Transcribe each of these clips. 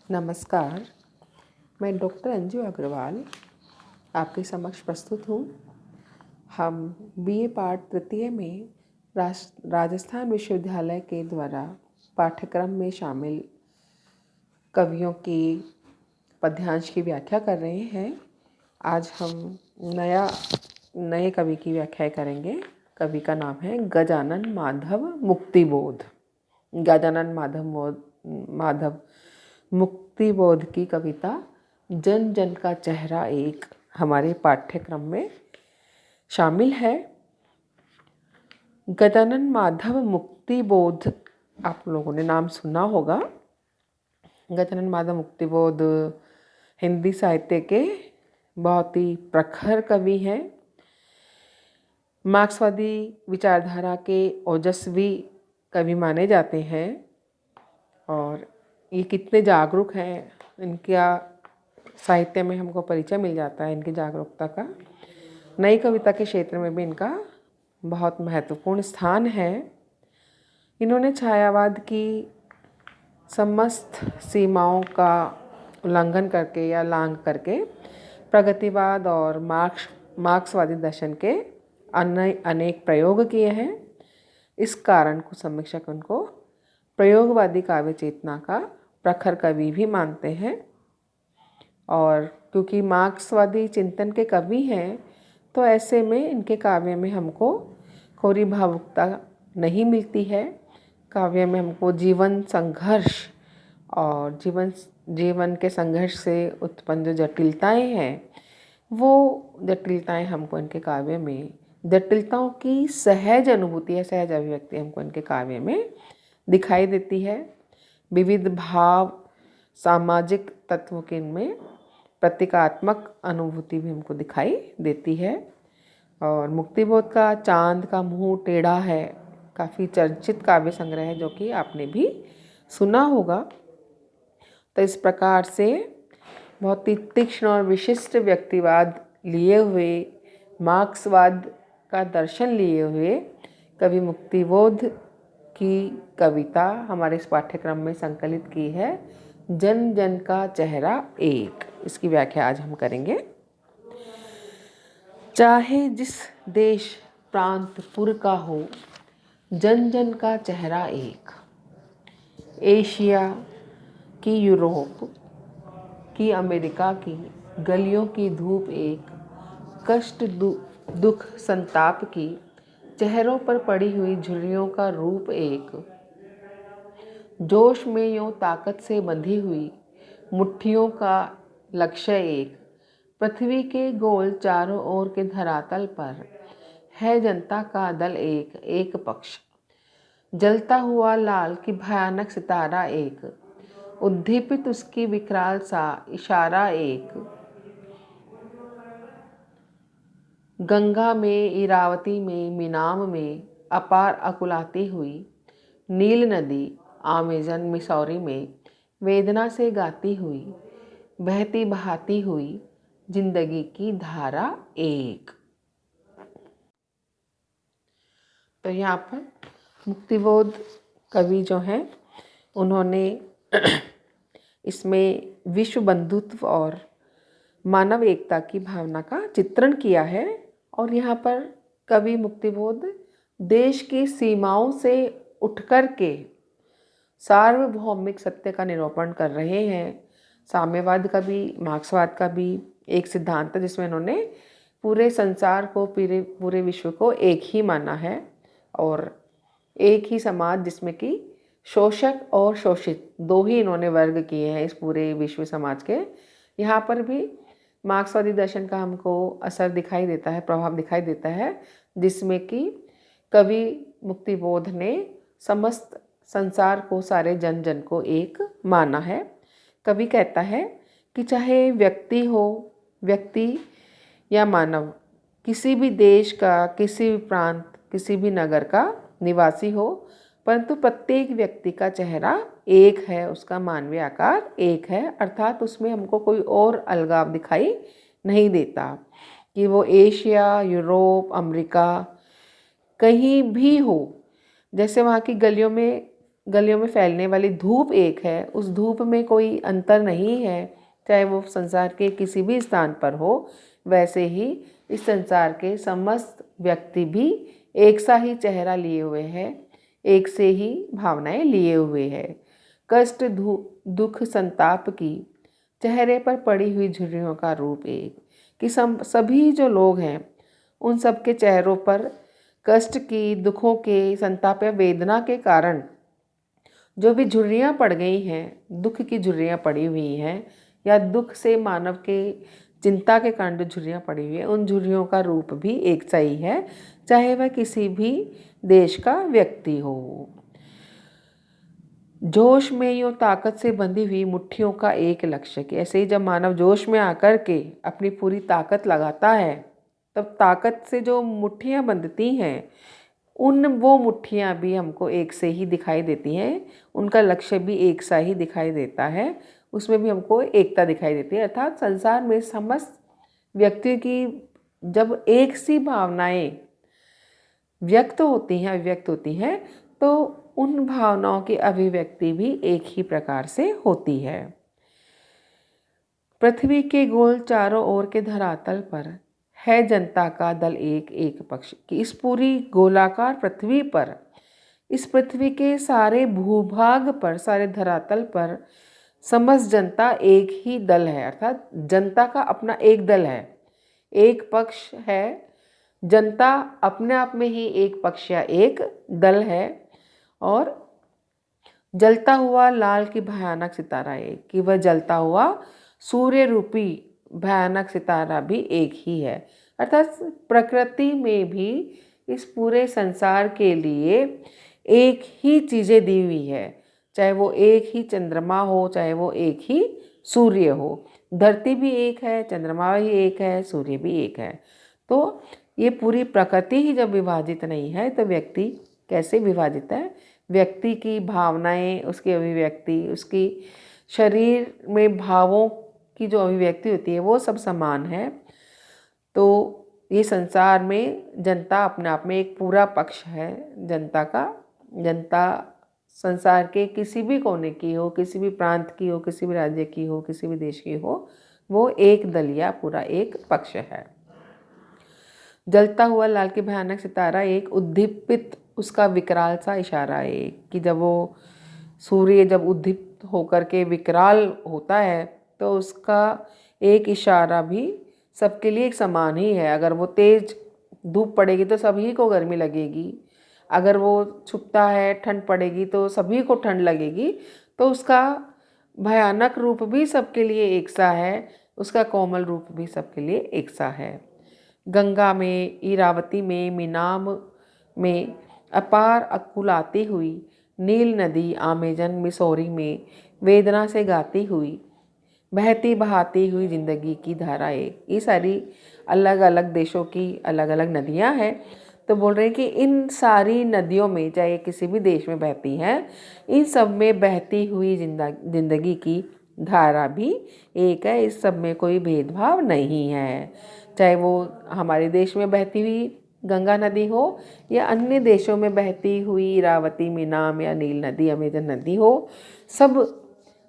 नमस्कार। मैं डॉक्टर अंजू अग्रवाल आपके समक्ष प्रस्तुत हूँ। हम बीए पार्ट तृतीय में राजस्थान विश्वविद्यालय के द्वारा पाठ्यक्रम में शामिल कवियों की पद्यांश की व्याख्या कर रहे हैं। आज हम नए कवि की व्याख्या करेंगे। कवि का नाम है गजानन माधव मुक्तिबोध। गजानन माधव मुक्तिबोध की कविता जन जन का चेहरा एक हमारे पाठ्यक्रम में शामिल है। गजानन माधव मुक्तिबोध आप लोगों ने नाम सुना होगा। गजानन माधव मुक्तिबोध हिंदी साहित्य के बहुत ही प्रखर कवि हैं। मार्क्सवादी विचारधारा के ओजस्वी कवि माने जाते हैं और ये कितने जागरूक हैं, इनका साहित्य में हमको परिचय मिल जाता है इनकी जागरूकता का। नई कविता के क्षेत्र में भी इनका बहुत महत्वपूर्ण स्थान है। इन्होंने छायावाद की समस्त सीमाओं का उल्लंघन करके या लांघ करके प्रगतिवाद और मार्क्सवादी दर्शन के अनेक प्रयोग किए हैं। इस कारण कुछ समीक्षक उनको प्रयोगवादी काव्य चेतना का प्रखर कवि भी मानते हैं। और क्योंकि मार्क्सवादी चिंतन के कवि हैं तो ऐसे में इनके काव्य में हमको कोरी भावुकता नहीं मिलती है। काव्य में हमको जीवन संघर्ष और जीवन के संघर्ष से उत्पन्न जो जटिलताएं हैं, वो जटिलताएं हमको इनके काव्य में, जटिलताओं की सहज अनुभूति या सहज अभिव्यक्ति हमको इनके काव्य में दिखाई देती है। विविध भाव सामाजिक तत्वों के इनमें प्रतीकात्मक अनुभूति भी हमको दिखाई देती है। और मुक्तिबोध का चांद का मुंह टेढ़ा है काफ़ी चर्चित काव्य संग्रह है, जो कि आपने भी सुना होगा। तो इस प्रकार से बहुत ही तीक्ष्ण और विशिष्ट व्यक्तिवाद लिए हुए, मार्क्सवाद का दर्शन लिए हुए कवि मुक्तिबोध की कविता हमारे इस पाठ्यक्रम में संकलित की है, जन जन का चेहरा एक। इसकी व्याख्या आज हम करेंगे। चाहे जिस देश प्रांत पुर का हो, जन जन का चेहरा एक। एशिया की, यूरोप की, अमेरिका की गलियों की धूप एक। कष्ट दुख संताप की चेहरों पर पड़ी हुई झुर्रियों का रूप एक। जोश में यूं ताकत से बंधी हुई मुट्ठियों का लक्ष्य एक। पृथ्वी के गोल चारों ओर के धरातल पर है जनता का दल एक, एक पक्ष। जलता हुआ लाल की भयानक सितारा एक। उद्दीपित उसकी विकराल सा इशारा एक। गंगा में, इरावती में, मीनाम में अपार अकुलाती हुई नील नदी अमेज़न मिसौरी में वेदना से गाती हुई, बहती बहाती हुई जिंदगी की धारा एक। तो यहाँ पर मुक्तिबोध कवि जो हैं, उन्होंने इसमें विश्व बंधुत्व और मानव एकता की भावना का चित्रण किया है। और यहाँ पर कवि मुक्तिबोध देश की सीमाओं से उठकर के सार्वभौमिक सत्य का निरूपण कर रहे हैं। साम्यवाद का भी, मार्क्सवाद का भी एक सिद्धांत है जिसमें इन्होंने पूरे संसार को, पूरे विश्व को एक ही माना है और एक ही समाज जिसमें कि शोषक और शोषित दो ही इन्होंने वर्ग किए हैं इस पूरे विश्व समाज के। यहाँ पर भी मार्क्सवादी दर्शन का हमको असर दिखाई देता है, प्रभाव दिखाई देता है, जिसमें कि कवि मुक्तिबोध ने समस्त संसार को, सारे जन जन को एक माना है। कवि कहता है कि चाहे व्यक्ति या मानव किसी भी देश का, किसी भी प्रांत, किसी भी नगर का निवासी हो, परंतु प्रत्येक व्यक्ति का चेहरा एक है, उसका मानवीय आकार एक है। अर्थात उसमें हमको कोई और अलगाव दिखाई नहीं देता कि वो एशिया, यूरोप, अमेरिका कहीं भी हो। जैसे वहाँ की गलियों में गलियों में फैलने वाली धूप एक है, उस धूप में कोई अंतर नहीं है, चाहे वो संसार के किसी भी स्थान पर हो। वैसे ही इस संसार के समस्त व्यक्ति भी एक सा ही चेहरा लिए हुए हैं, एक से ही भावनाएं लिए हुए हैं। कष्ट, दुख, संताप की चेहरे पर पड़ी हुई झुर्रियों का रूप एक, कि सभी जो लोग हैं उन सब के चेहरों पर कष्ट की, दुखों के, संताप या वेदना के कारण जो भी झुर्रियाँ पड़ गई हैं, दुख की झुर्रियाँ पड़ी हुई हैं, या दुख से मानव के चिंता के कारण जो झुर्रियाँ पड़ी हुई हैं, उन झुर्रियों का रूप भी एक सा ही है, चाहे वह किसी भी देश का व्यक्ति हो। जोश में यूँ ताकत से बंधी हुई मुट्ठियों का एक लक्ष्य, कि ऐसे ही जब मानव जोश में आकर के अपनी पूरी ताकत लगाता है, तब ताकत से जो मुट्ठियाँ बंधती हैं, वो मुट्ठियाँ भी हमको एक से ही दिखाई देती हैं, उनका लक्ष्य भी एक सा ही दिखाई देता है, उसमें भी हमको एकता दिखाई देती है। अर्थात संसार में समस्त व्यक्तियों की जब एक सी भावनाएं व्यक्त होती हैं, अभिव्यक्त होती हैं, तो उन भावनाओं की अभिव्यक्ति भी एक ही प्रकार से होती है। पृथ्वी के गोल चारों ओर के धरातल पर है जनता का दल एक एक पक्ष, कि इस पूरी गोलाकार पृथ्वी पर, इस पृथ्वी के सारे भूभाग पर, सारे धरातल पर समस्त जनता एक ही दल है। अर्थात जनता का अपना एक दल है, एक पक्ष है। जनता अपने आप में ही एक पक्ष या एक दल है। और जलता हुआ लाल की भयानक सितारा एक, कि वह जलता हुआ सूर्य रूपी भयानक सितारा भी एक ही है। अर्थात प्रकृति में भी इस पूरे संसार के लिए एक ही चीज़ें दी हुई है, चाहे वो एक ही चंद्रमा हो, चाहे वो एक ही सूर्य हो। धरती भी एक है, चंद्रमा भी एक है, सूर्य भी एक है। तो ये पूरी प्रकृति ही जब विभाजित नहीं है, तो व्यक्ति कैसे विभाजित है? व्यक्ति की भावनाएं, उसकी अभिव्यक्ति, उसकी शरीर में भावों की जो अभिव्यक्ति होती है, वो सब समान है। तो ये संसार में जनता अपने आप में एक पूरा पक्ष है जनता का। जनता संसार के किसी भी कोने की हो, किसी भी प्रांत की हो, किसी भी राज्य की हो, किसी भी देश की हो, वो एक दलिया पूरा एक पक्ष है। जलता हुआ लाल की भयानक सितारा एक, उद्दीपित उसका विकराल सा इशारा एक, कि जब वो सूर्य जब उद्दीप्त होकर के विकराल होता है, तो उसका एक इशारा भी सबके लिए एक समान ही है। अगर वो तेज धूप पड़ेगी तो सभी को गर्मी लगेगी, अगर वो छुपता है, ठंड पड़ेगी तो सभी को ठंड लगेगी। तो उसका भयानक रूप भी सबके लिए एक सा है, उसका कोमल रूप भी सबके लिए एक सा है। गंगा में, इरावती में, मीनाम में अपार अकुलाती हुई नील नदी, आमेजन मिसौरी में वेदना से गाती हुई, बहती बहाती हुई जिंदगी की धारा एक। ये सारी अलग अलग देशों की अलग अलग नदियां हैं। तो बोल रहे हैं कि इन सारी नदियों में, चाहे किसी भी देश में बहती हैं, इन सब में बहती हुई जिंदगी की धारा भी एक है। इस सब में कोई भेदभाव नहीं है, चाहे वो हमारे देश में बहती हुई गंगा नदी हो या अन्य देशों में बहती हुई इरावती, मीनाम या नील नदी, अमेजन नदी हो। सब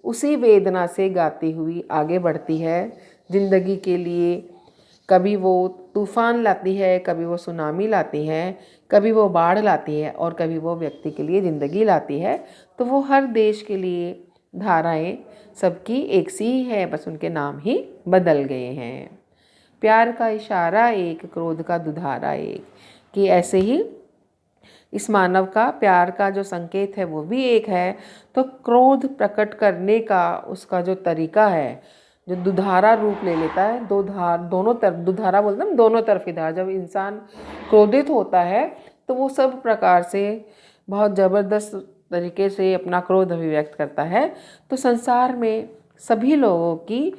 उसी वेदना से गाती हुई आगे बढ़ती है जिंदगी के लिए। कभी वो तूफान लाती है, कभी वो सुनामी लाती है, कभी वो बाढ़ लाती है, और कभी वो व्यक्ति के लिए ज़िंदगी लाती है। तो वो हर देश के लिए धाराएं सबकी एक सी ही है, बस उनके नाम ही बदल गए हैं। प्यार का इशारा एक, क्रोध का दुधारा एक, कि ऐसे ही इस मानव का प्यार का जो संकेत है वो भी एक है। तो क्रोध प्रकट करने का उसका जो तरीका है, जो दुधारा रूप ले लेता है, दोनों तरफ दुधारा बोलते हैं, दोनों तरफी धारा। जब इंसान क्रोधित होता है तो वो सब प्रकार से बहुत ज़बरदस्त तरीके से अपना क्रोध अभिव्यक्त करता है। तो संसार में सभी लोगों की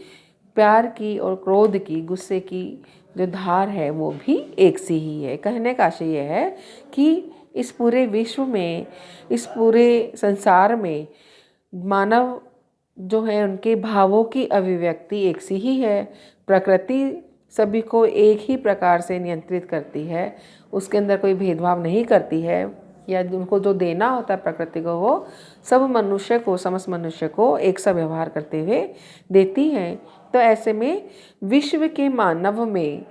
प्यार की और क्रोध की, गुस्से की जो धार है वो भी एक सी ही है। कहने का आशय यह है कि इस पूरे विश्व में, इस पूरे संसार में मानव जो है उनके भावों की अभिव्यक्ति एक सी ही है। प्रकृति सभी को एक ही प्रकार से नियंत्रित करती है, उसके अंदर कोई भेदभाव नहीं करती है। या उनको जो देना होता है प्रकृति को, वो सब मनुष्य को, समस्त मनुष्य को एक सा व्यवहार करते हुए देती है। तो ऐसे में विश्व के मानव में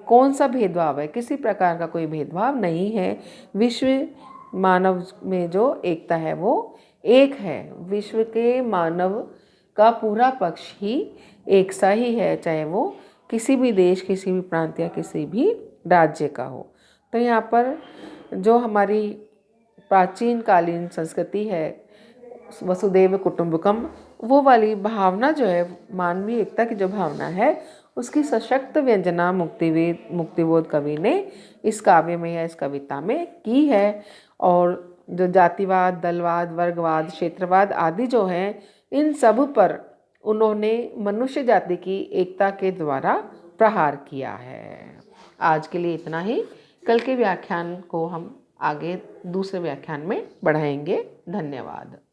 कौन सा भेदभाव है? किसी प्रकार का कोई भेदभाव नहीं है। विश्व मानव में जो एकता है वो एक है। विश्व के मानव का पूरा पक्ष ही एक सा ही है, चाहे वो किसी भी देश, किसी भी प्रांत या किसी भी राज्य का हो। तो यहाँ पर जो हमारी प्राचीन कालीन संस्कृति है, वसुदेव कुटुंबकम, वो वाली भावना जो है, मानवीय एकता की जो भावना है, उसकी सशक्त व्यंजना मुक्तिबोध कवि ने इस काव्य में या इस कविता में की है। और जो जातिवाद, दलवाद, वर्गवाद, क्षेत्रवाद आदि जो हैं, इन सब पर उन्होंने मनुष्य जाति की एकता के द्वारा प्रहार किया है। आज के लिए इतना ही। कल के व्याख्यान को हम आगे दूसरे व्याख्यान में बढ़ाएंगे। धन्यवाद।